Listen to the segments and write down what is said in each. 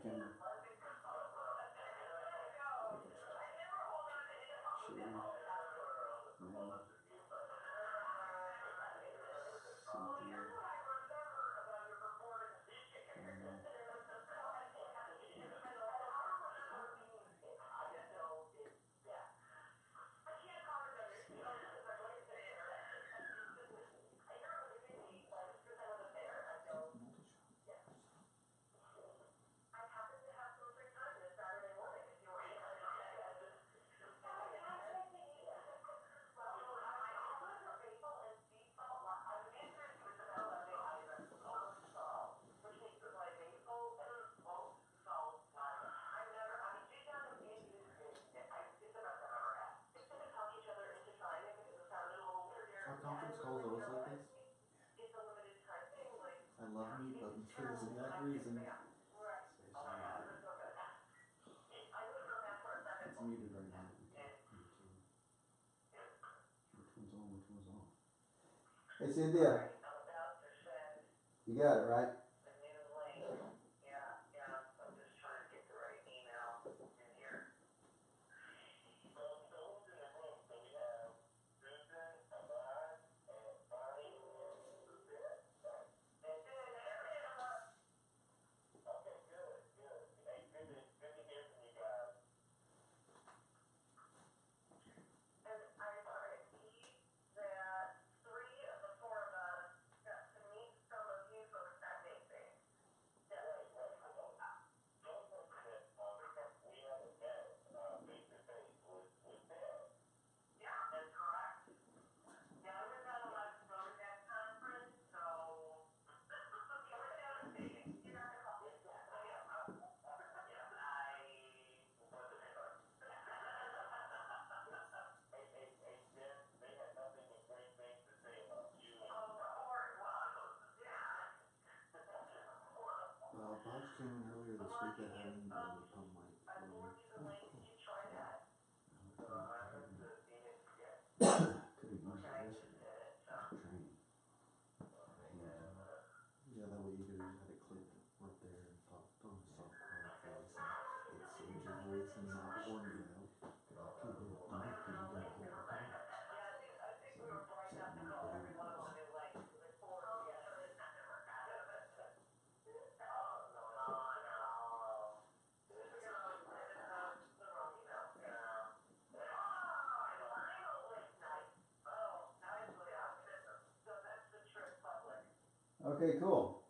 camera. Our conference calls always like this. I love mute buttons for this exact reason. It's muted right now. Which one's on? Which one's off? Hey Cynthia, you got it right? Bob came in earlier this week that hadn't been on my phone. Could have used it yesterday. Training. Yeah, that way you could have had it clicked right there and talked on the soft card voice. And it saved your voice and not warn you out. I can't do it. I couldn't get a hold of her. So I sent me a video. Okay, cool.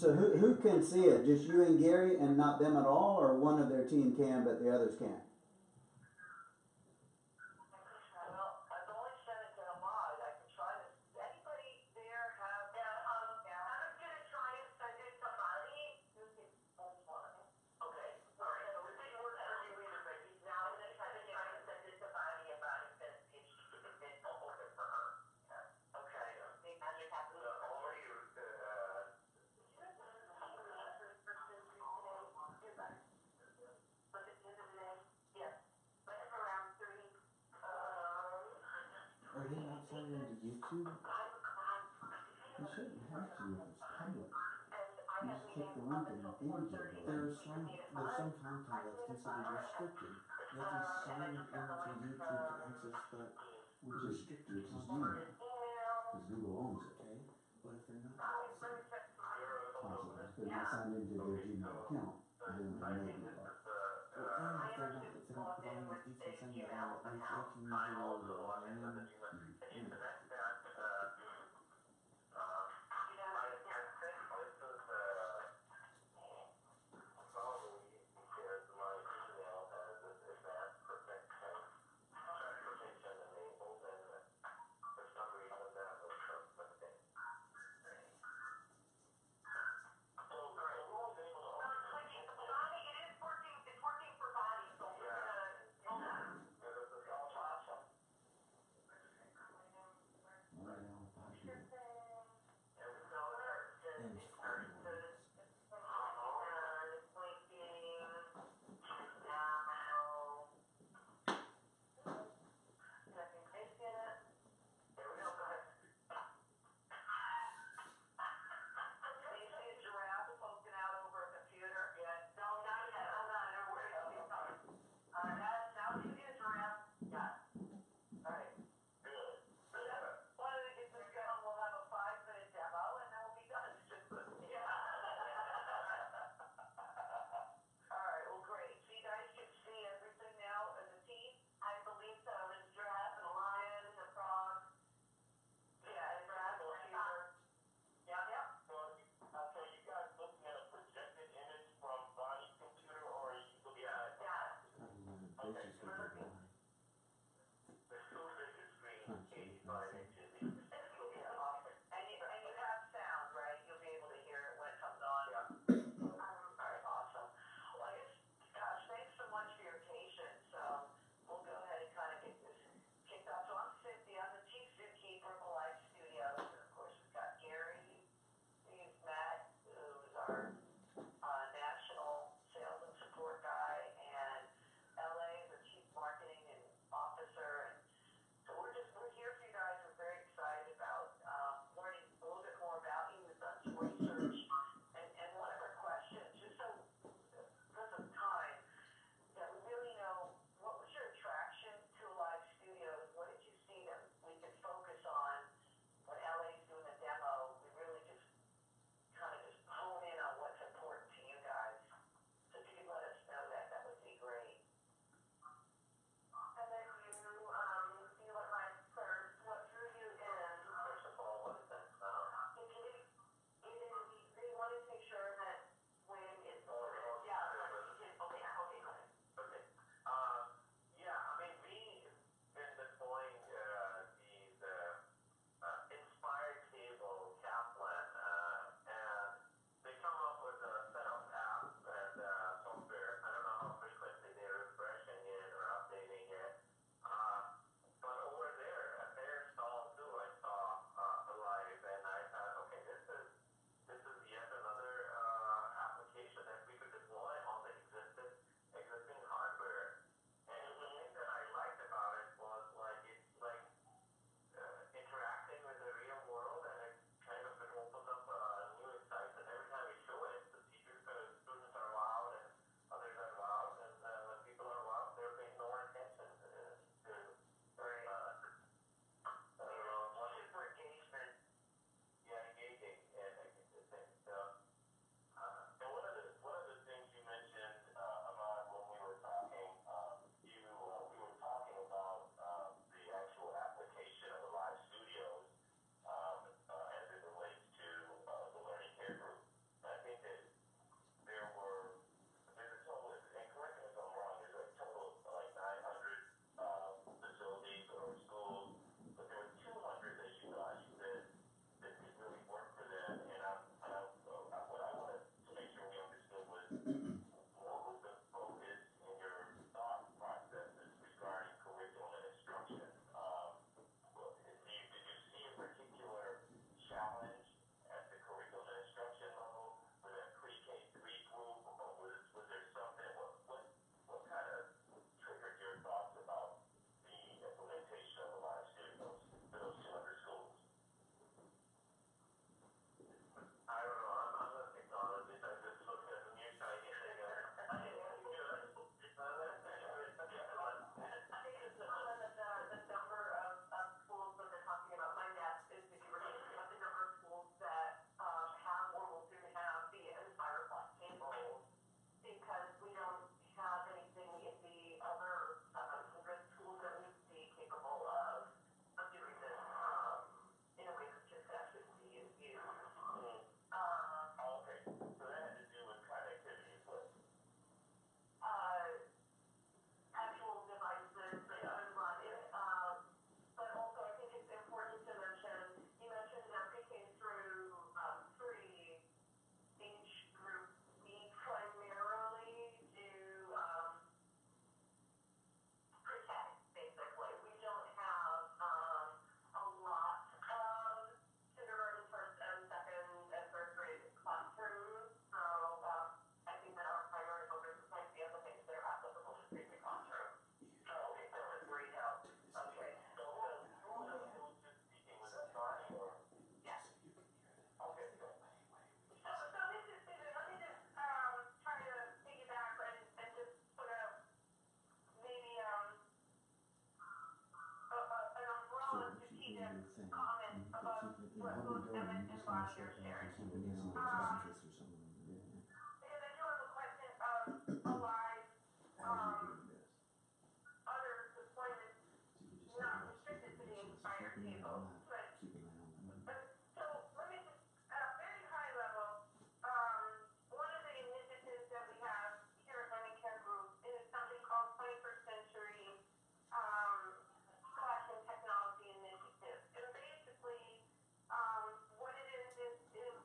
So who can see it? Just you and Gary and not them at all? Or one of their team can but the others can't? Are they not sending it to YouTube? You shouldn't have to if it's public. You just click the link and then you get it. There's some content that's considered restricted. You have to be signed into YouTube to access that restricted Which is content. Gmail, because Google owns it. Okay, but if they're not, Possibly, if they're not signed into their Gmail account, then they may be blocked. well, and if they don't provide enough details in there, they can use the logo and then, you know. your thing. But something, you know, What we're doing, you just gonna step out and see something what is you in want. best interest or something like that. Yeah. Because I do have a question of a live, As you're doing this. other deployments, So you just not have to restricted to the So expired keeping an eye table, on that, but, keeping an eye on that. so let me just, at a very high level, one of the initiatives that we have here at Learning Care Group is something called 21st Century, Classroom Technology Initiative. And basically, what it is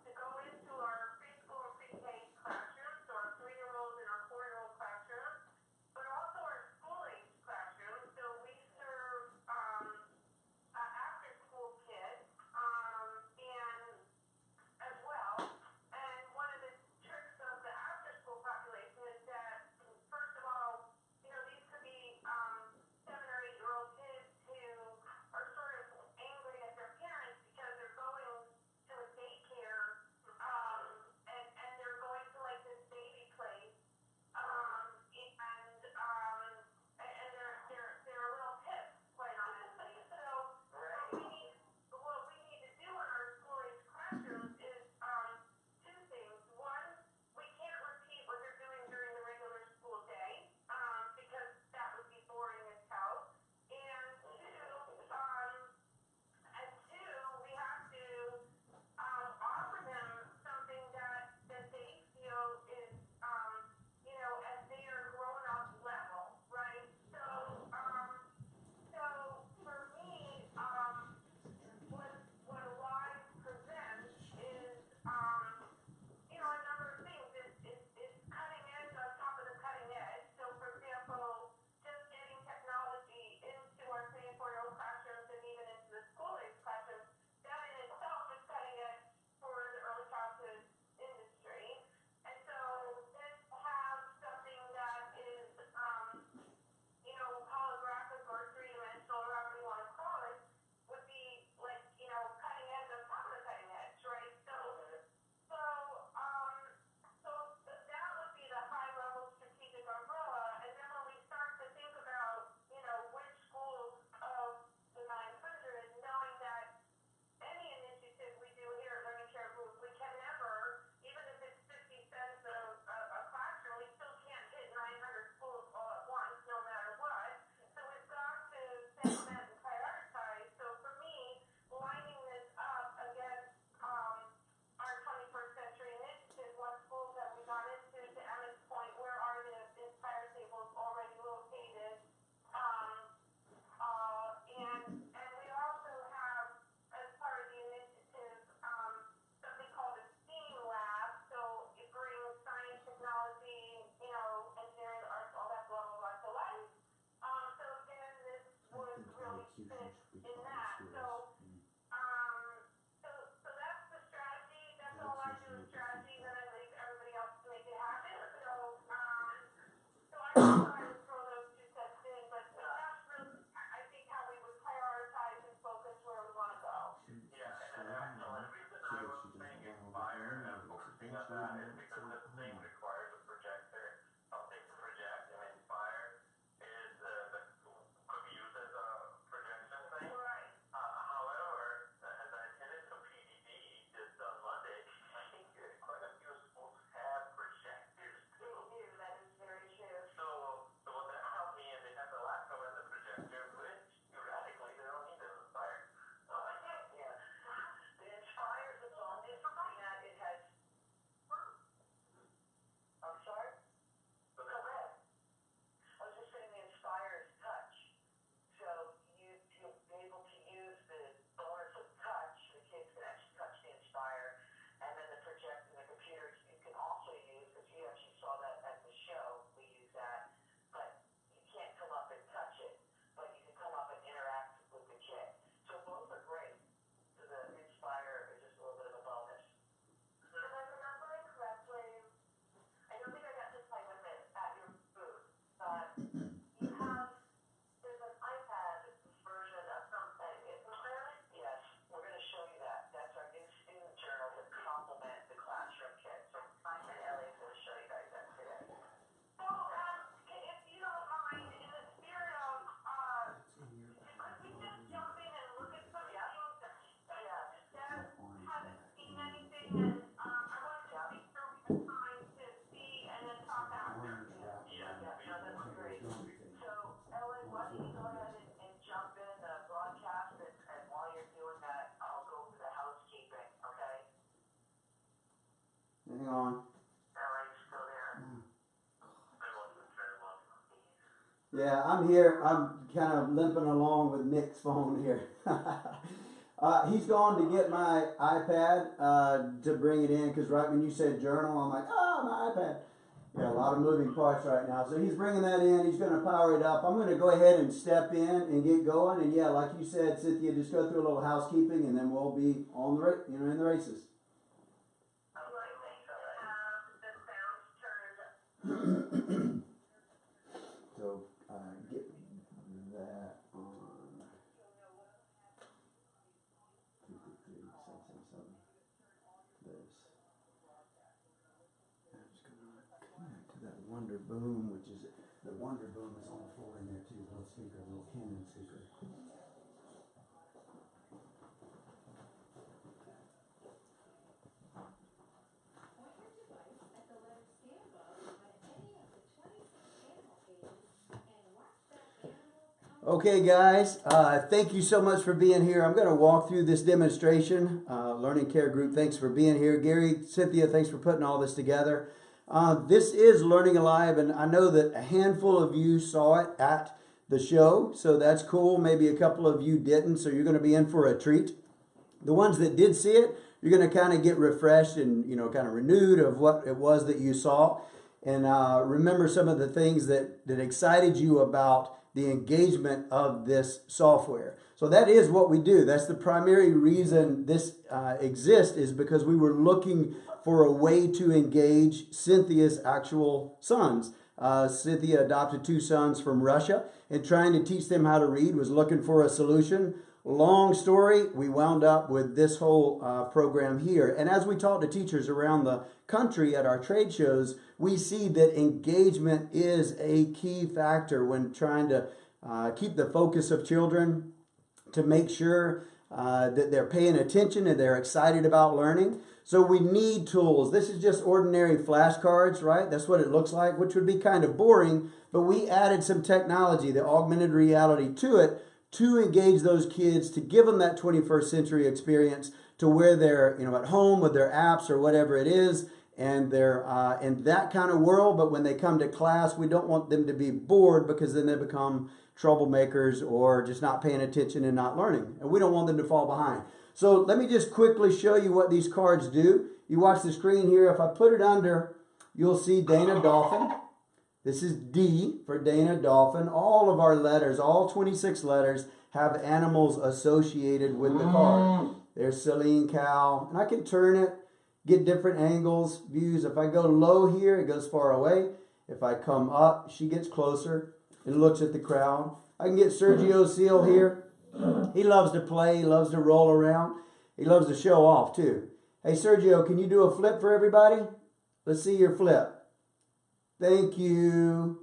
to go into our preschool and pre-K classrooms, so our 3-year-old and our 4-year-old classrooms, but also our school-age classrooms. So we serve after-school kids, and as well. And one of the tricks of the after-school population is that, first of all, you know, these could be 7 or 8-year-old kids who are sort of angry at their parents because they're going to a daycare, and they're going to like this baby place, and they're a little pissed, quite honestly. So what we need to do in our school age classrooms is two things. One, we can't repeat what they're doing during the regular school day, because that would be boring as hell. And two, we have to offer them something that they feel is, you know, at their grown-up level, right? So for me, what Alive presents is, you know, a number of things. It's cutting edge on top of the cutting edge. So, for example, just getting technology into our 3 and 4-year-old classrooms and even into the school-age classrooms, that in itself is cutting edge for the early childhood industry. And so then to have something that is, you know, holographic or 3-dimensional, or however you want to call it, would be like, you know, cutting edge on top of the cutting edge, right? That would be the high level strategic umbrella. And then when we start to think about, you know, which schools of the 900, knowing that any initiative we do here at Learning Care Group, we can never, even if it's 50 cents a classroom, we still can't hit 900 schools all at once, no matter what. So we've got to segment and prioritize. So for me, lining this up against our 21st Century Initiative, what schools have we gone into, to Emmett's point, where are the Inspire tables already located? And we also have, as part of the initiative, something called a STEAM lab. So it brings science, technology, you know, engineering, arts, all that blah blah blah to life. So again, this I would think really elocution fit should be in taught that. in So schools. so that's the strategy. That's all I do is strategy. Then I leave everybody else to make it happen. So I thought I would throw those 2 sets in, but that's really, I think, how we would prioritize and focus where we want to go. Yeah, and actually, the reason I was saying Inspire and focusing on that is because this thing requires a projector, something to project, and Inspire is could be used as a projection thing. Right. Hang on. Ellie's still there. Yeah, I'm here. I'm kind of limping along with Nick's phone here. He's gone to get my iPad to bring it in, because right when you said journal, I'm like, oh, my iPad. Yeah, a lot of moving parts right now. So he's bringing that in. He's going to power it up. I'm going to go ahead and step in and get going. And yeah, like you said, Cynthia, just go through a little housekeeping, and then we'll be on the in the races. So get that on. 2, 3, 7, 7. This. I'm just going to connect to that Wonder Boom, which is the Wonder Boom is on the floor in there too. Little speaker, little Canon speaker. Okay, guys, thank you so much for being here. I'm going to walk through this demonstration. Learning Care Group, thanks for being here. Gary, Cynthia, thanks for putting all this together. This is Learning Alive, and I know that a handful of you saw it at the show, so that's cool. Maybe a couple of you didn't, so you're going to be in for a treat. The ones that did see it, you're going to kind of get refreshed and, kind of renewed of what it was that you saw. And remember some of the things that excited you about the engagement of this software. So that is what we do. That's the primary reason this exists, is because we were looking for a way to engage Cynthia's actual sons. Cynthia adopted 2 sons from Russia, and trying to teach them how to read was looking for a solution. Long story, we wound up with this whole program here. And as we talk to teachers around the country at our trade shows, we see that engagement is a key factor when trying to keep the focus of children, to make sure that they're paying attention and they're excited about learning. So we need tools. This is just ordinary flashcards, right? That's what it looks like, which would be kind of boring, but we added some technology, the augmented reality, to it to engage those kids, to give them that 21st century experience, to where they're at home with their apps or whatever it is, and they're in that kind of world. But when they come to class, we don't want them to be bored, because then they become troublemakers or just not paying attention and not learning. And we don't want them to fall behind. So let me just quickly show you what these cards do. You watch the screen here. If I put it under, you'll see Dana Dolphin. This is D for Dana Dolphin. All of our letters, all 26 letters, have animals associated with the card. There's Celine Cow. And I can turn it, get different angles, views. If I go low here, it goes far away. If I come up, she gets closer and looks at the crowd. I can get Sergio Seal here. He loves to play. He loves to roll around. He loves to show off too. Hey, Sergio, can you do a flip for everybody? Let's see your flip. Thank you.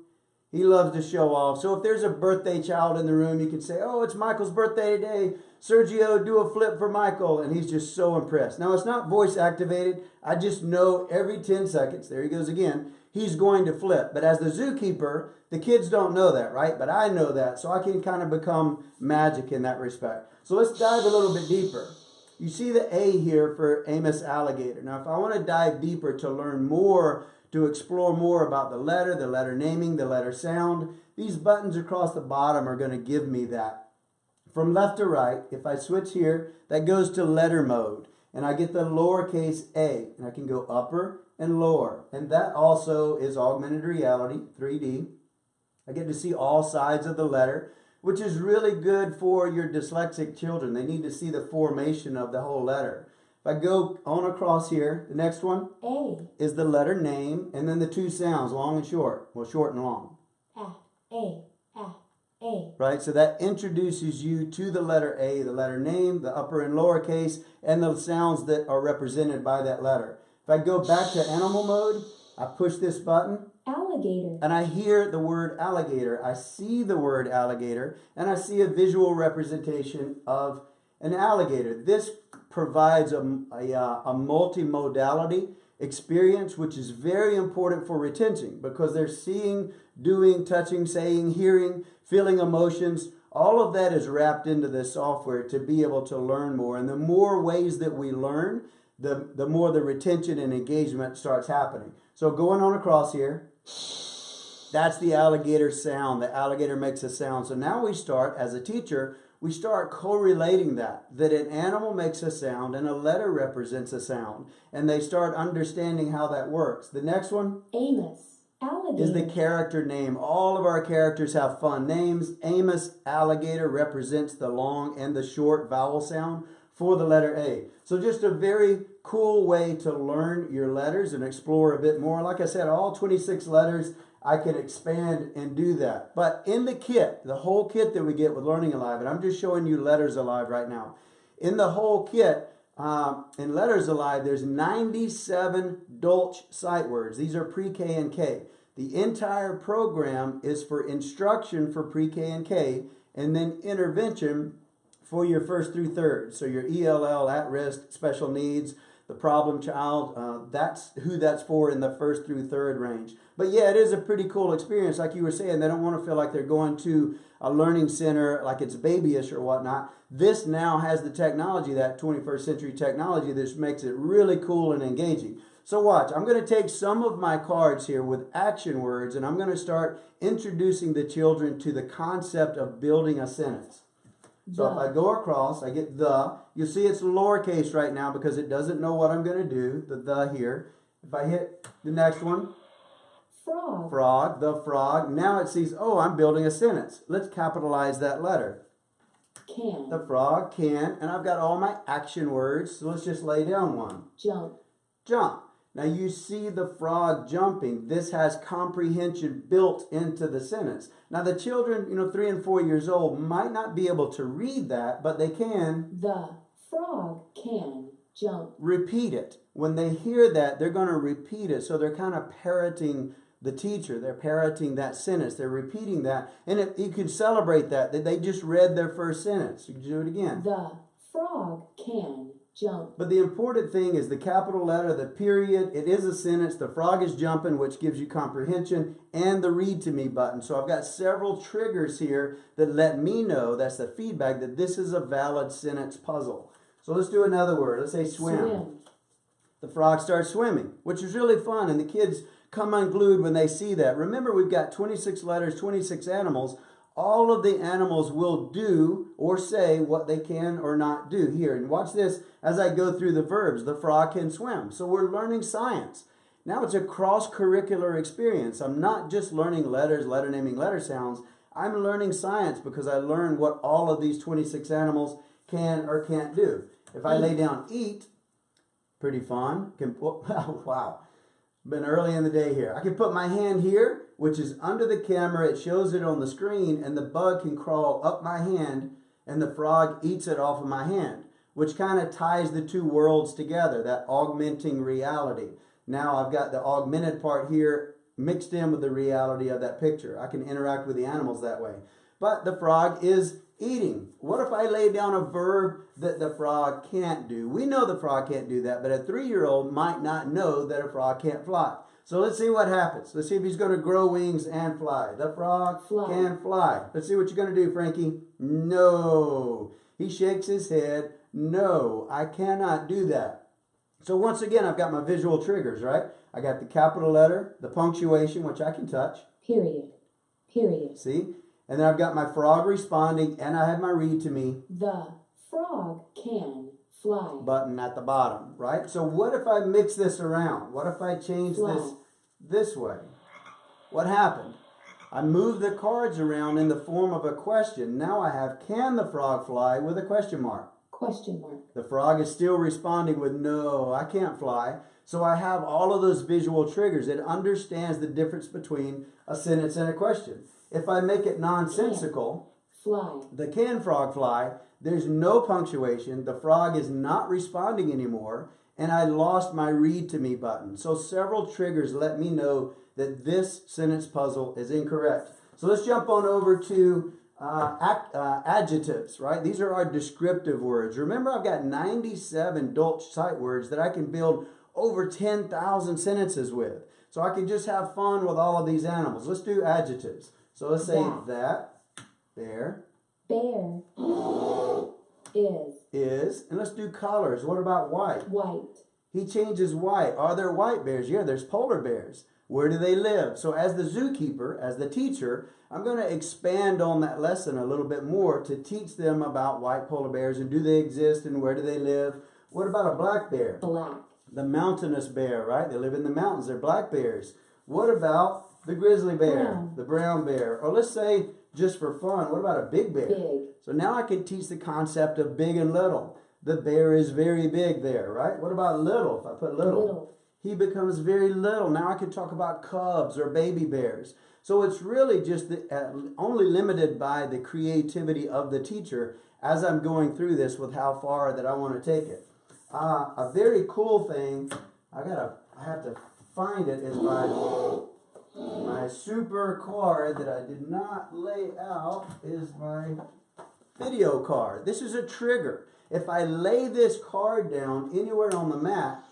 He loves to show off. So if there's a birthday child in the room, you can say, oh, it's Michael's birthday today. Sergio, do a flip for Michael. And he's just so impressed. Now, it's not voice activated. I just know every 10 seconds, there he goes again, he's going to flip. But as the zookeeper, the kids don't know that, right? But I know that. So I can kind of become magic in that respect. So let's dive a little bit deeper. You see the A here for Amos Alligator. Now, if I want to dive deeper to learn more, to explore more about the letter naming, the letter sound, these buttons across the bottom are going to give me that. From left to right, if I switch here, that goes to letter mode. And I get the lowercase a. And I can go upper and lower. And that also is augmented reality, 3D. I get to see all sides of the letter, which is really good for your dyslexic children. They need to see the formation of the whole letter. If I go on across here, the next one A. is the letter name, and then the 2 sounds, long and short. Well, short and long. A. Right, so that introduces you to the letter A, the letter name, the upper and lowercase, and the sounds that are represented by that letter. If I go back to animal mode, I push this button. Alligator. And I hear the word alligator. I see the word alligator, and I see a visual representation of an alligator. This provides a multimodality experience, which is very important for retention, because they're seeing, doing, touching, saying, hearing, feeling emotions. All of that is wrapped into this software to be able to learn more. And the more ways that we learn, the more the retention and engagement starts happening. So going on across here, that's the alligator sound. The alligator makes a sound. So now we start, as a teacher, we start correlating that an animal makes a sound and a letter represents a sound. And they start understanding how that works. The next one Amos, alligator. is the character name. All of our characters have fun names. Amos, alligator, represents the long and the short vowel sound for the letter A. So just a very cool way to learn your letters and explore a bit more. Like I said, all 26 letters, I can expand and do that. But in the kit, the whole kit that we get with Learning Alive, and I'm just showing you Letters Alive right now. In the whole kit, in Letters Alive, there's 97 Dolch sight words. These are pre-K and K. The entire program is for instruction for pre-K and K, and then intervention for your first through third. So your ELL, at-risk, special needs, the problem child, that's who that's for in the first through third range. But yeah, it is a pretty cool experience. Like you were saying, they don't want to feel like they're going to a learning center like it's babyish or whatnot. This now has the technology, that 21st century technology, that makes it really cool and engaging. So watch, I'm going to take some of my cards here with action words, and I'm going to start introducing the children to the concept of building a sentence. So if I go across, I get the. You'll see it's lowercase right now because it doesn't know what I'm going to do, the here. If I hit the next one, Frog. frog, the frog. Now it sees, oh, I'm building a sentence. Let's capitalize that letter. Can. The frog can, and I've got all my action words, so let's just lay down one. Jump. Jump. Now you see the frog jumping. This has comprehension built into the sentence. Now the children, 3 and 4 years old, might not be able to read that, but they can. The frog can jump. Repeat it. When they hear that, they're going to repeat it. So they're kind of parroting the teacher. They're parroting that sentence. They're repeating that. And you can celebrate that they just read their first sentence. You can do it again. The frog can jump. But the important thing is the capital letter, the period. It is a sentence. The frog is jumping, which gives you comprehension, and the read to me button. So I've got several triggers here that let me know, that's the feedback, that this is a valid sentence puzzle. So let's do another word. Let's say swim. The frog starts swimming, which is really fun, and the kids come unglued when they see that. Remember, we've got 26 letters, 26 animals. All of the animals will do or say what they can or not do here. And watch this as I go through the verbs. The frog can swim. So we're learning science. Now it's a cross-curricular experience. I'm not just learning letters, letter naming, letter sounds. I'm learning science because I learned what all of these 26 animals can or can't do. If I lay down eat, pretty fun. Wow. Been early in the day here. I can put my hand here, which is under the camera. It shows it on the screen, and the bug can crawl up my hand, and the frog eats it off of my hand, which kind of ties the two worlds together, that augmenting reality. Now I've got the augmented part here mixed in with the reality of that picture. I can interact with the animals that way. But the frog is eating. What if I lay down a verb that the frog can't do? We know the frog can't do that, but a 3-year-old might not know that a frog can't fly. So let's see what happens. Let's see if he's going to grow wings and fly. The frog can fly. Let's see what you're going to do, Frankie. No. He shakes his head. No, I cannot do that. So once again, I've got my visual triggers, right? I got the capital letter, the punctuation, which I can touch. Period. Period. See? And then I've got my frog responding, and I have my read to me. The frog can fly. Button at the bottom, right? So what if I mix this around? What if I change this way? What happened? I moved the cards around in the form of a question. Now I have, can the frog fly, with a question mark. Question mark. The frog is still responding with, no, I can't fly. So I have all of those visual triggers. It understands the difference between a sentence and a question. If I make it nonsensical, fly. The can frog fly, there's no punctuation, the frog is not responding anymore, and I lost my read to me button. So several triggers let me know that this sentence puzzle is incorrect. So let's jump on over to adjectives, right? These are our descriptive words. Remember, I've got 97 Dolch sight words that I can build over 10,000 sentences with. So I can just have fun with all of these animals. Let's do adjectives. So let's say that, bear, bear, Is. And let's do colors. What about white? White. He changes white. Are there white bears? Yeah, there's polar bears. Where do they live? So as the zookeeper, as the teacher, I'm going to expand on that lesson a little bit more to teach them about white polar bears and do they exist and where do they live. What about a black bear? Black. The mountainous bear, right? They live in the mountains. They're black bears. What about the grizzly bear? Brown. The brown bear. Or let's say, just for fun, what about a big bear? Big. So now I can teach the concept of big and little. The bear is very big there, right? What about little? If I put little, he becomes very little. Now I can talk about cubs or baby bears. So it's really just only limited by the creativity of the teacher as I'm going through this with how far that I want to take it. A very cool thing, I have to find it, is my super card that I did not lay out is my video card. This is a trigger. If I lay this card down anywhere on the mat,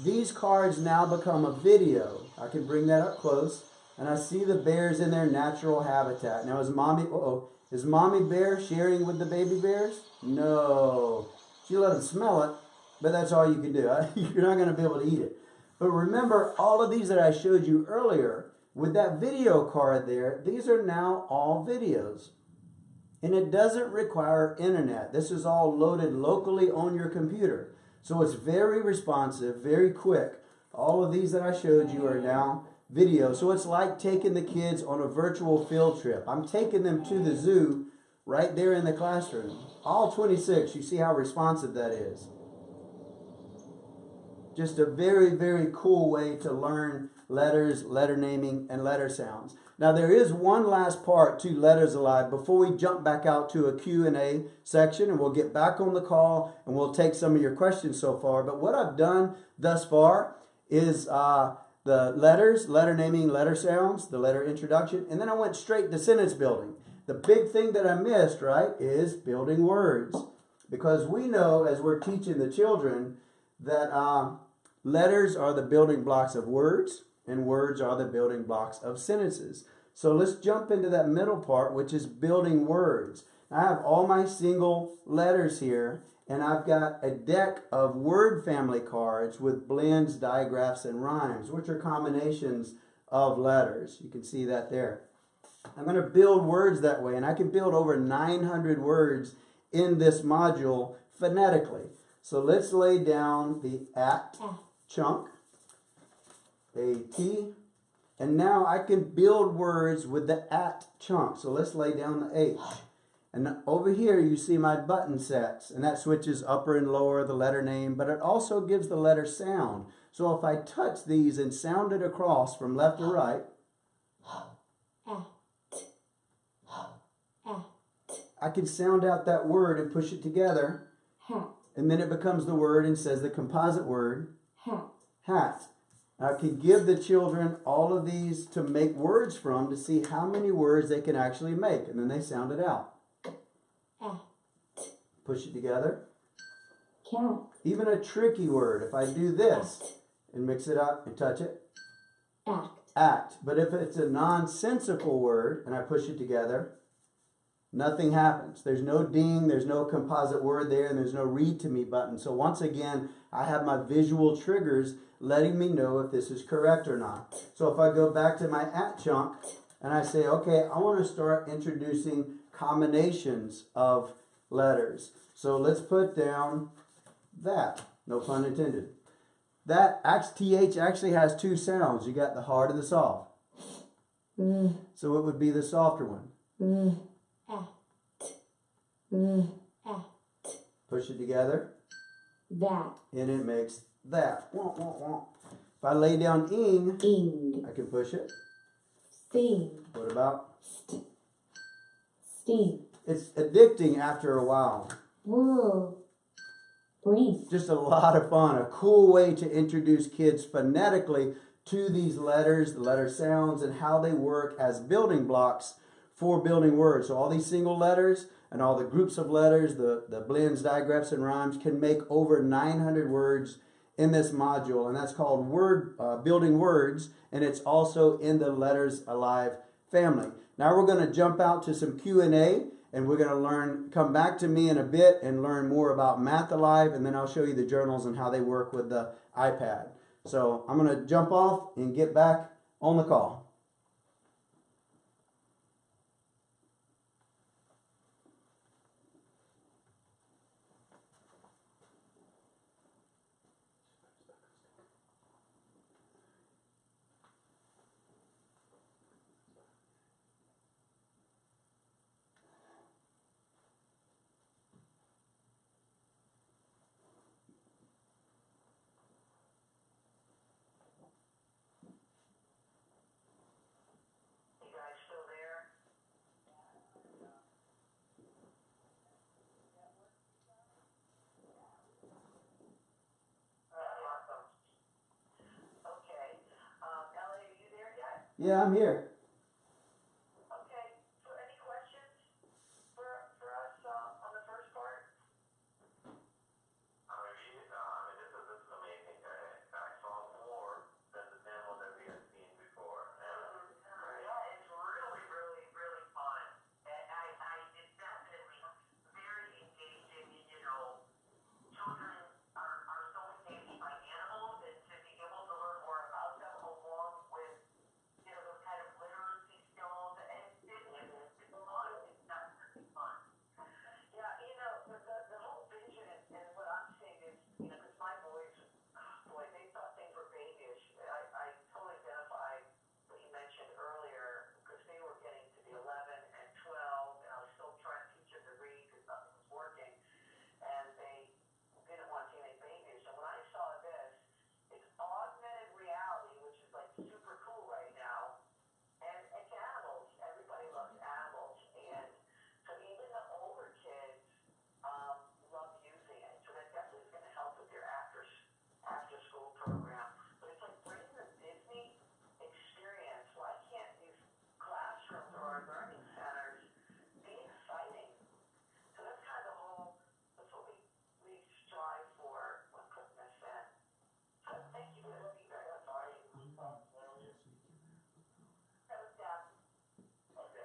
these cards now become a video. I can bring that up close, and I see the bears in their natural habitat. Now is mommy bear sharing with the baby bears? No. She let them smell it, but that's all you can do. You're not going to be able to eat it. But remember, all of these that I showed you earlier, with that video card there, these are now all videos. And it doesn't require internet. This is all loaded locally on your computer. So it's very responsive, very quick. All of these that I showed you are now video. So it's like taking the kids on a virtual field trip. I'm taking them to the zoo right there in the classroom. All 26, you see how responsive that is. Just a very, very cool way to learn letters, letter naming, and letter sounds. Now there is one last part to Letters Alive before we jump back out to a Q&A section, and we'll get back on the call and we'll take some of your questions so far. But what I've done thus far is the letters, letter naming, letter sounds, the letter introduction, and then I went straight to sentence building. The big thing that I missed, right, is building words. Because we know as we're teaching the children that letters are the building blocks of words, and words are the building blocks of sentences. So let's jump into that middle part, which is building words. I have all my single letters here, and I've got a deck of word family cards with blends, digraphs, and rhymes, which are combinations of letters. You can see that there. I'm going to build words that way, and I can build over 900 words in this module phonetically. So let's lay down the at chunk, A-T, and now I can build words with the at chunk. So let's lay down the H. And over here you see my button sets, and that switches upper and lower the letter name, but it also gives the letter sound. So if I touch these and sound it across from left to right, I can sound out that word and push it together, and then it becomes the word and says the composite word, hat. I can give the children all of these to make words from to see how many words they can actually make, and then they sound it out. Push it together. Cat. Even a tricky word, if I do this and mix it up and touch it, act. But if it's a nonsensical word and I push it together, nothing happens. There's no ding, there's no composite word there, and there's no read to me button. So once again, I have my visual triggers letting me know if this is correct or not. So if I go back to my at chunk and I say, okay, I want to start introducing combinations of letters. So let's put down that, no pun intended. That TH actually has two sounds. You got the hard and the soft. So it would be the softer one. Push it together. That. And it makes that. Wah, wah, wah. If I lay down ing, I can push it. Sting. What about? Sting. It's addicting after a while. Whoa. Bring. Just a lot of fun. A cool way to introduce kids phonetically to these letters, the letter sounds, and how they work as building blocks for building words. So all these single letters and all the groups of letters, the blends, digraphs, and rhymes can make over 900 words in this module, and that's called building words, and it's also in the Letters Alive family. Now we're going to jump out to some Q&A, and we're going to come back to me in a bit and learn more about Math Alive, and then I'll show you the journals and how they work with the iPad. So I'm going to jump off and get back on the call. Yeah, I'm here. Okay, so any questions for us on the first part? This is amazing. I saw more than the demo that we had seen before. Yeah, it's really, really, really fun. It's definitely very engaging. Children are so engaged by animals, and to be able to learn more about them along with, those kind of literacy skills, and it's fun. It's definitely fun. Yeah, the whole vision and what I'm seeing is, because my boys, boy, they thought things were babyish. I totally identify what you mentioned earlier, because they were getting to be 11 and 12, and I was still trying to teach them to read because nothing was working, and they didn't want to see any babyish. And when I saw this, it's augmented reality, which is like super cool right now, and it's animals. Everybody loves animals, and so even the older kids love using it. So that definitely is going to help with your after school program. But it's like bringing the Disney experience. Why can't these classrooms or our learning centers be exciting? So that's kind of that's what we strive for when putting this in. So thank you for the feedback. I'm sorry. That was Deb. Okay.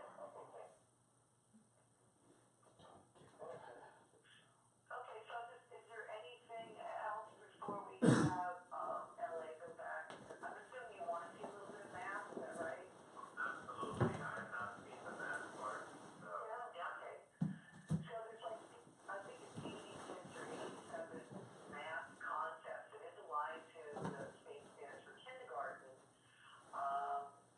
Okay, so is there anything else before we have LA go back? I'm assuming you want to see a little bit of math, is that right? Absolutely. I have not seen the math part. So. Yeah, okay. So there's I think it's 80 kids or 87 math concepts. It is aligned to the state standards for kindergarten,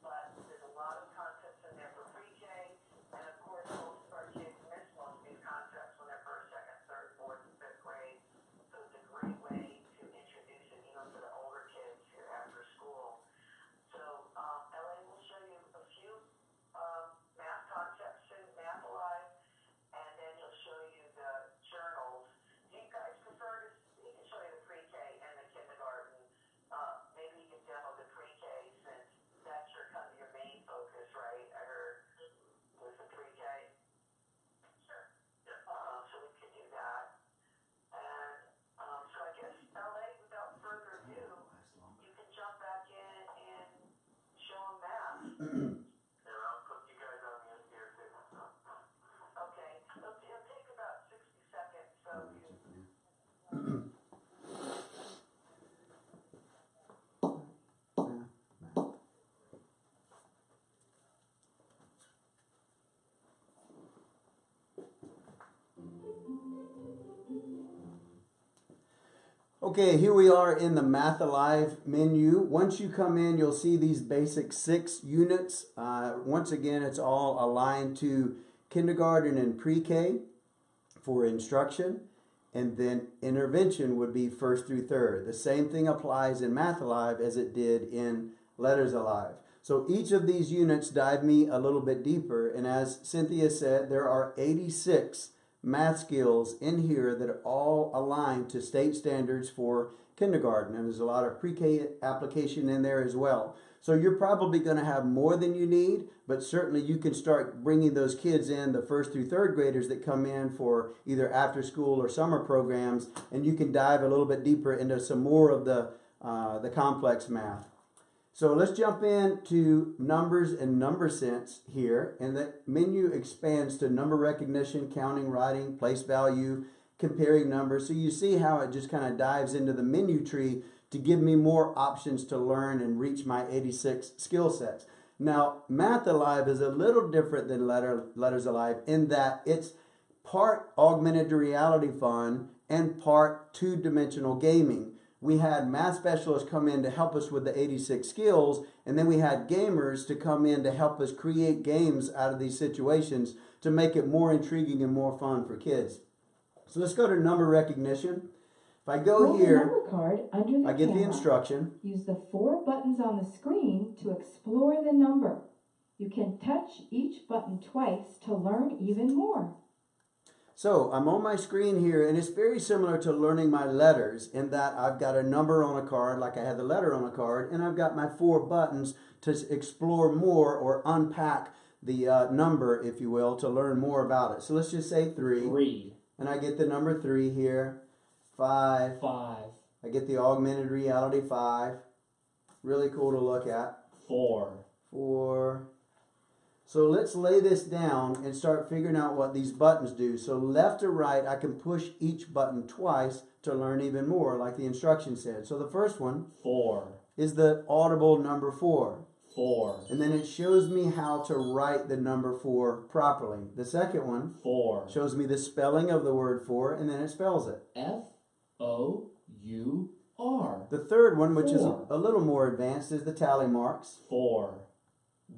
but there's a lot of concepts in there for pre-K, and of course most of our kids miss most of these concepts when they're first, second, third, fourth, and fifth grade. So it's a great way to introduce it even for the older kids here after school. So LA will show you a few math concepts in Math Alive, and then he'll show you the journals. Do you guys prefer he can show you the pre-K and the kindergarten. Maybe you can demo the pre-K since that's kind of your main focus, right? I heard with the pre-K. Sure. Yeah. So we could do that. And so I guess LA, without further ado, you can jump back in and show them math. And I'll put you guys on mute here too. Okay. It'll take about 60 seconds, so you. Okay, here we are in the Math Alive menu. Once you come in, you'll see these basic 6 units. Once again, it's all aligned to kindergarten and pre-K for instruction, and then intervention would be 1st through 3rd. The same thing applies in Math Alive as it did in Letters Alive. So each of these units dive me a little bit deeper, and as Cynthia said, there are 86 math skills in here that are all aligned to state standards for kindergarten, and there's a lot of pre-K application in there as well. So you're probably going to have more than you need, but certainly you can start bringing those kids in, the 1st through 3rd graders that come in for either after school or summer programs, and you can dive a little bit deeper into some more of the complex math. So let's jump into numbers and number sense here. And the menu expands to number recognition, counting, writing, place value, comparing numbers. So you see how it just kind of dives into the menu tree to give me more options to learn and reach my 86 skill sets. Now, Math Alive is a little different than Letters Alive in that it's part augmented reality fun and part two-dimensional gaming. We had math specialists come in to help us with the 86 skills, and then we had gamers to come in to help us create games out of these situations to make it more intriguing and more fun for kids. So let's go to number recognition. If I go Roll the here, number card under the I get the camera. instruction. Use the 4 buttons on the screen to explore the number. You can touch each button twice to learn even more. So I'm on my screen here, and it's very similar to learning my letters in that I've got a number on a card, like I had the letter on a card, and I've got my 4 buttons to explore more or unpack the number, if you will, to learn more about it. So let's just say 3. 3, And I get the number 3 here. 5. 5, I get the augmented reality 5. Really cool to look at. 4, 4. So let's lay this down and start figuring out what these buttons do. So left to right, I can push each button twice to learn even more, like the instruction said. So the first one 4, is the audible number 4. 4, And then it shows me how to write the number 4 properly. The second one 4. shows me the spelling of the word 4, and then it spells it. F-O-U-R. The third one, which is 4. a little more advanced, is the tally marks. 4.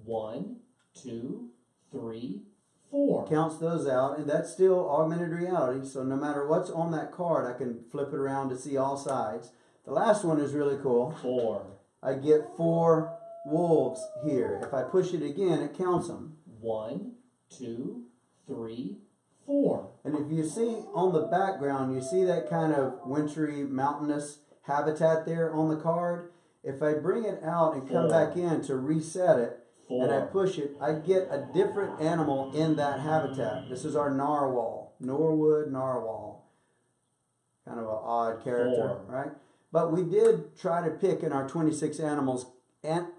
1, 2, 3, 4. Counts those out, and that's still augmented reality. So no matter what's on that card, I can flip it around to see all sides. The last one is really cool. 4. I get 4 wolves here. If I push it again, it counts them. 1, 2, 3, 4. And if you see on the background, you see that kind of wintry, mountainous habitat there on the card. If I bring it out and come 4. back in to reset it, 4. and I push it, I get a different animal in that habitat. This is our narwhal, Norwood narwhal. Kind of an odd character, 4. right? But we did try to pick in our 26 animals, animals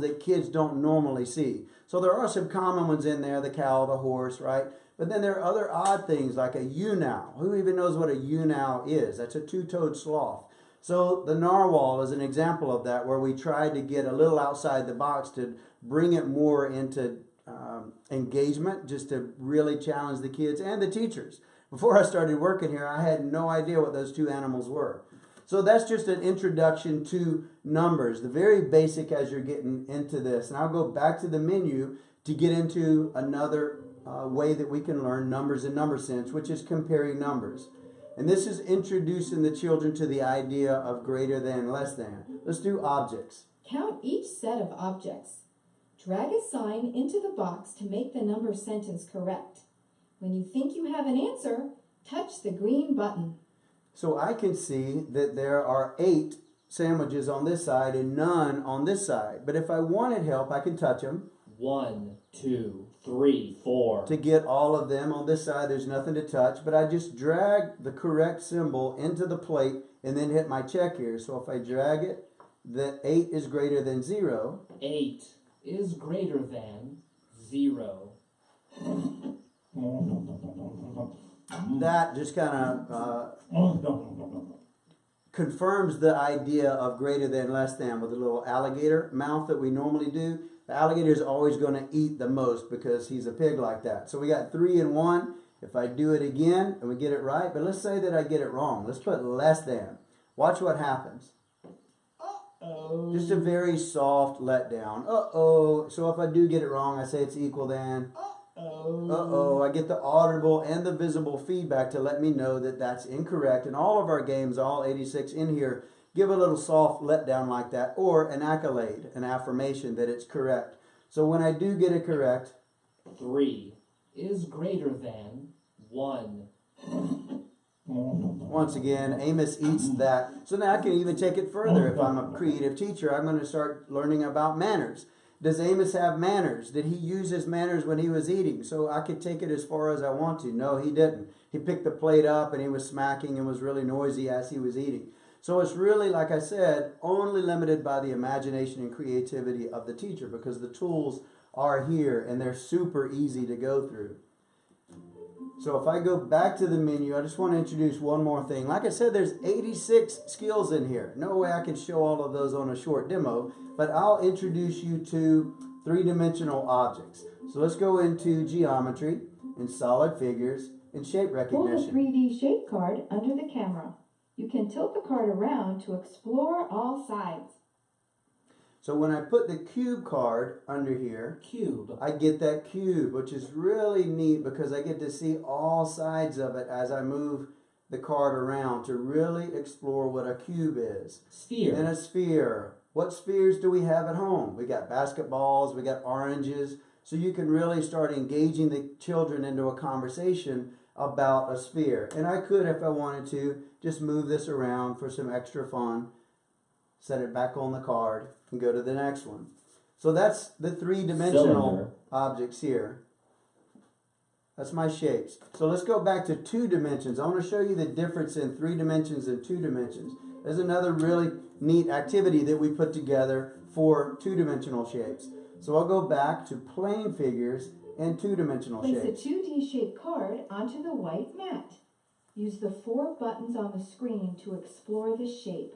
that kids don't normally see. So there are some common ones in there, the cow, the horse, right? But then there are other odd things like a ewe-now. Who even knows what a ewe-now is? That's a two-toed sloth. So the narwhal is an example of that, where we tried to get a little outside the box to bring it more into engagement, just to really challenge the kids and the teachers. Before I started working here, I had no idea what those 2 animals were. So that's just an introduction to numbers, the very basic as you're getting into this. And I'll go back to the menu to get into another way that we can learn numbers and number sense, which is comparing numbers. And this is introducing the children to the idea of greater than, less than. Let's do objects. Count each set of objects. Drag a sign into the box to make the number sentence correct. When you think you have an answer, touch the green button. So I can see that there are 8 sandwiches on this side and none on this side. But if I wanted help, I can touch them. 1, 2, 3, 4. To get all of them on this side, there's nothing to touch. But I just drag the correct symbol into the plate and then hit my check here. So if I drag it, the 8 is greater than 0. 8 is greater than 0. That just kind of confirms the idea of greater than, less than, with a little alligator mouth that we normally do. The alligator is always going to eat the most because he's a pig like that. So we got 3 and 1. If I do it again and we get it right, but let's say that I get it wrong. Let's put less than. Watch what happens. Just a very soft letdown. Uh-oh. So if I do get it wrong, I say it's equal than. Uh-oh. I get the audible and the visible feedback to let me know that that's incorrect. And all of our games, all 86 in here, give a little soft letdown like that, or an accolade, an affirmation that it's correct. So when I do get it correct, 3 is greater than 1. once again, Amos eats that. So now I can even take it further. If I'm a creative teacher, I'm going to start learning about manners. Does Amos have manners? Did he use his manners when he was eating? So I could take it as far as I want to. No, he didn't. He picked the plate up and he was smacking and was really noisy as he was eating. So it's really, like I said, only limited by the imagination and creativity of the teacher because the tools are here and they're super easy to go through. So if I go back to the menu, I just want to introduce one more thing. Like I said, there's 86 skills in here. No way I can show all of those on a short demo, but I'll introduce you to three-dimensional objects. So let's go into geometry and solid figures and shape Pull the recognition. 3D shape card under the camera. You can tilt the card around to explore all sides. So when I put the cube card under here, Cube. I get that cube, which is really neat because I get to see all sides of it as I move the card around to really explore what a cube is. Sphere. And a sphere. What spheres do we have at home? We got basketballs, we got oranges. So you can really start engaging the children into a conversation about a sphere. And I could, if I wanted to, just move this around for some extra fun, set it back on the card, and go to the next one. So that's the three-dimensional Cylinder. objects here. That's my shapes. So let's go back to 2 dimensions. I want to show you the difference in 3 dimensions and 2 dimensions. There's another really neat activity that we put together for 2-dimensional shapes. So I'll go back to plane figures and 2-dimensional Place shapes. a 2D shaped card onto the white mat. Use the 4 buttons on the screen to explore the shape.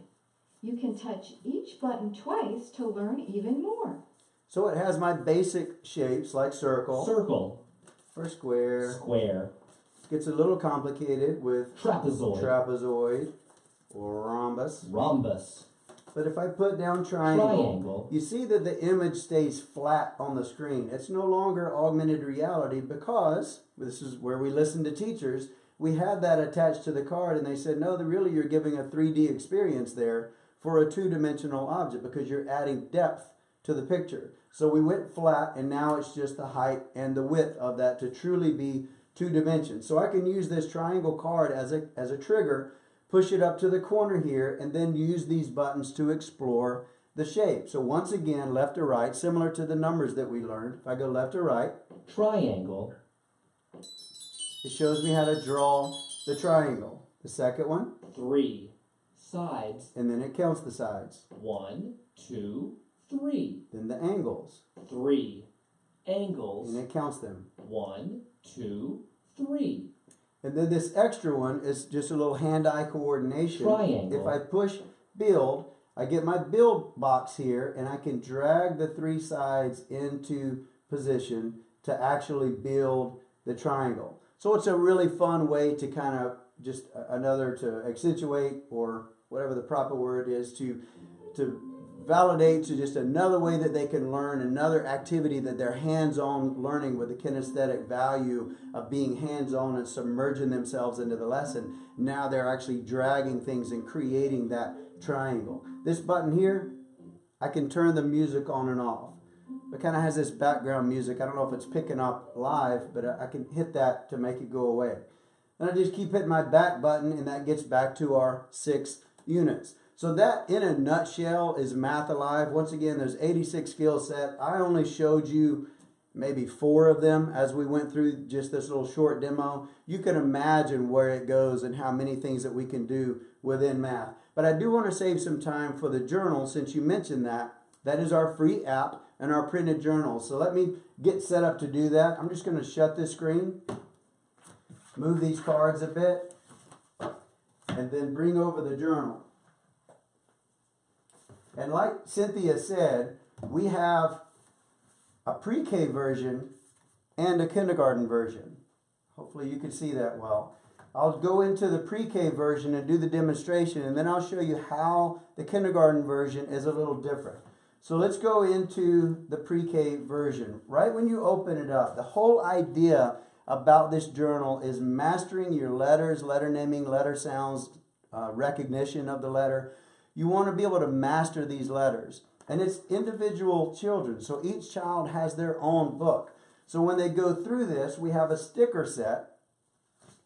You can touch each button twice to learn even more. So it has my basic shapes like circle Circle. or square. Square. Gets a little complicated with Trapezoid. trapezoid or rhombus. Rhombus. But if I put down triangle, Triangle. you see that the image stays flat on the screen. It's no longer augmented reality because, this is where we listen to teachers, we had that attached to the card and they said, no, really you're giving a 3D experience there for a 2-dimensional object because you're adding depth to the picture. So we went flat and now it's just the height and the width of that to truly be 2 dimensions. So I can use this triangle card as a trigger, push it up to the corner here, and then use these buttons to explore the shape. So once again, left to right, similar to the numbers that we learned. If I go left to right, Triangle. it shows me how to draw the triangle. The second one, 3. Sides. and then it counts the sides. 1, 2, 3. Then the angles, 3. Angles. and it counts them. 1, 2, 3. And then this extra one is just a little hand-eye coordination. Triangle. If I push build, I get my build box here and I can drag the 3 sides into position to actually build the triangle. So it's a really fun way to kind of just another to accentuate or whatever the proper word is to validate to just another way that they can learn, another activity that they're hands-on learning with the kinesthetic value of being hands-on and submerging themselves into the lesson. Now they're actually dragging things and creating that triangle. This button here, I can turn the music on and off. It kind of has this background music. I don't know if it's picking up live, but I can hit that to make it go away. And I just keep hitting my back button and that gets back to our 6 units. So that, in a nutshell, is Math Alive. Once again, there's 86 skill set. I only showed you maybe 4 of them as we went through just this little short demo. You can imagine where it goes and how many things that we can do within math. But I do want to save some time for the journal since you mentioned that. That is our free app and our printed journal. So let me get set up to do that. I'm just going to shut this screen, move these cards a bit, and then bring over the journal. And like Cynthia said, we have a pre-K version and a kindergarten version. Hopefully you can see that well. I'll go into the pre-K version and do the demonstration, and then I'll show you how the kindergarten version is a little different. So let's go into the pre-K version. Right when you open it up, the whole idea about this journal is mastering your letters, letter naming, letter sounds, recognition of the letter. You want to be able to master these letters. And it's individual children, so each child has their own book. So when they go through this, we have a sticker set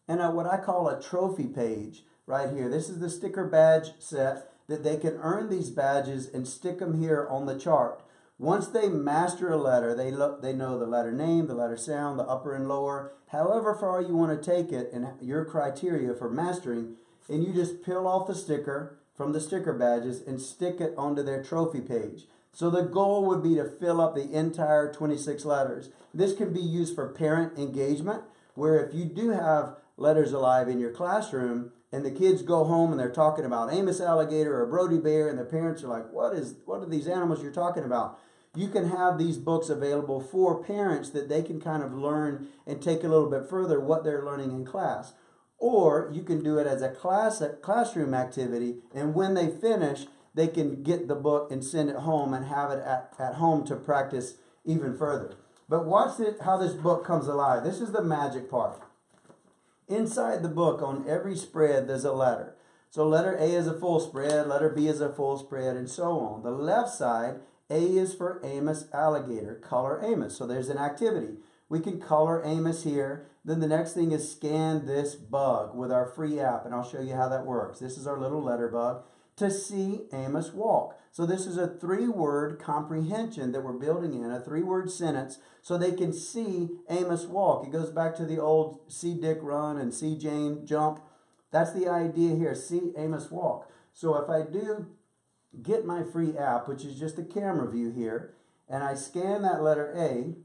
and what I call a trophy page right here. This is the sticker badge set that they can earn these badges and stick them here on the chart. Once they master a letter, they know the letter name, the letter sound, the upper and lower, however far you want to take it and your criteria for mastering, and you just peel off the sticker, from the sticker badges and stick it onto their trophy page. So the goal would be to fill up the entire 26 letters. This can be used for parent engagement, where if you do have letters alive in your classroom and the kids go home and they're talking about Amos alligator or Brody bear and the parents are like, what are these animals you're talking about? You can have these books available for parents that they can kind of learn and take a little bit further what they're learning in class. Or you can do it as a classroom activity, and when they finish, they can get the book and send it home and have it at home to practice even further. But watch how this book comes alive. This is the magic part. Inside the book, on every spread, there's a letter. So letter A is a full spread, letter B is a full spread, and so on. The left side, A is for Amos alligator, color Amos. So there's an activity. We can color Amos here. Then the next thing is scan this bug with our free app, and I'll show you how that works. This is our little letter bug. To see Amos walk. So this is a 3-word comprehension that we're building in, a 3-word sentence, so they can see Amos walk. It goes back to the old see Dick run and see Jane jump. That's the idea here, see Amos walk. So if I do get my free app, which is just a camera view here, and I scan that letter A,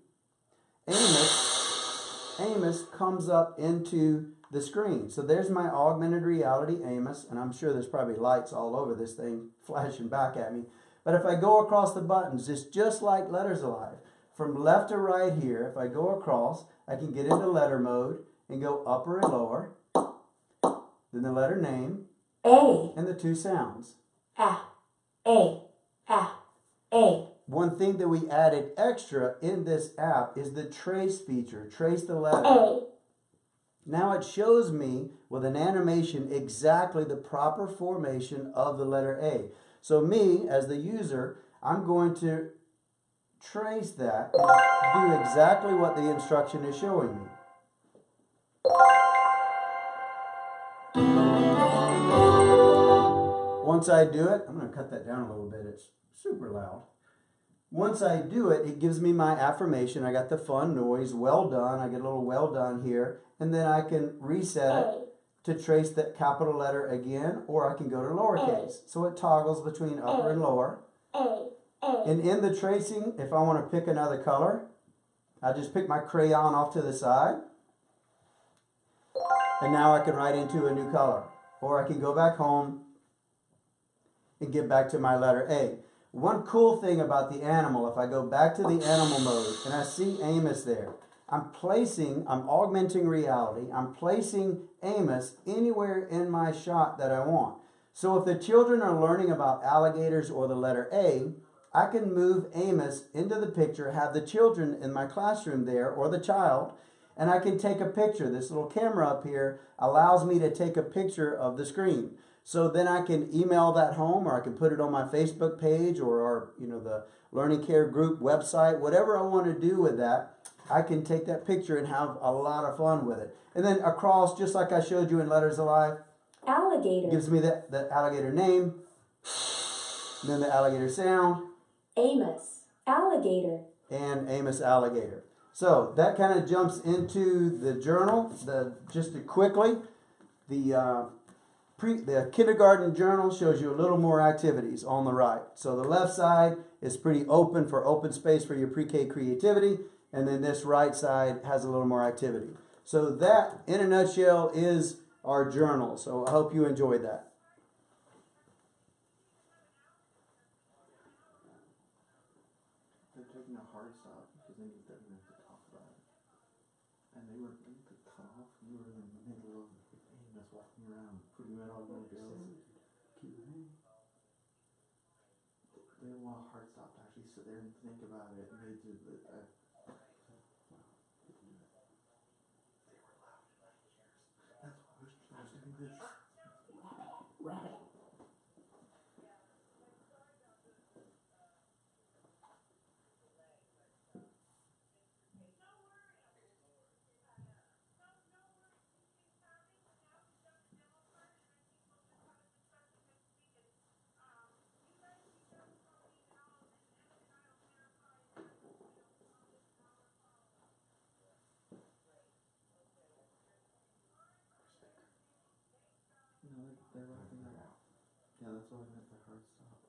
Amos comes up into the screen. So there's my augmented reality Amos, and I'm sure there's probably lights all over this thing flashing back at me. But if I go across the buttons, it's just like Letters Alive. From left to right here, if I go across, I can get into letter mode and go upper and lower. Then the letter name. A. And the 2 sounds. A. A. A. A. One thing that we added extra in this app is the trace feature. Trace the letter. A. Now it shows me with an animation exactly the proper formation of the letter A. So me, as the user, I'm going to trace that and do exactly what the instruction is showing me. Once I do it, I'm going to cut that down a little bit. It's super loud. Once I do it, it gives me my affirmation. I got the fun noise, well done. I get a little well done here. And then I can reset it to trace that capital letter again, or I can go to lowercase. So it toggles between upper and lower. And in the tracing, if I want to pick another color, I just pick my crayon off to the side. And now I can write into a new color. Or I can go back home and get back to my letter A. One cool thing about the animal, if I go back to the animal mode and I see Amos there, I'm augmenting reality. I'm placing Amos anywhere in my shot that I want. So if the children are learning about alligators or the letter A, I can move Amos into the picture, have the children in my classroom there, or the child, and I can take a picture. This little camera up here allows me to take a picture of the screen. So then I can email that home, or I can put it on my Facebook page, or our, the Learning Care Group website, whatever I want to do with that. I can take that picture and have a lot of fun with it. And then across, just like I showed you in Letters Alive, Alligator. gives me the alligator name, and then the alligator sound. Amos. Alligator. And Amos alligator. So that kind of jumps into the journal. Just quickly, the kindergarten journal shows you a little more activities on the right. So the left side is pretty open for open space for your pre-K creativity. And then this right side has a little more activity. So that, in a nutshell, is our journal. So I hope you enjoyed that. They're taking a hard stop because they need 30 minutes to talk about it. And they could cut off. You were in the middle of Amos walking around, putting that on my bills. They want a hard stop to actually sit there and think about it. And they did the. Rabbit. that's what I meant by hard stop.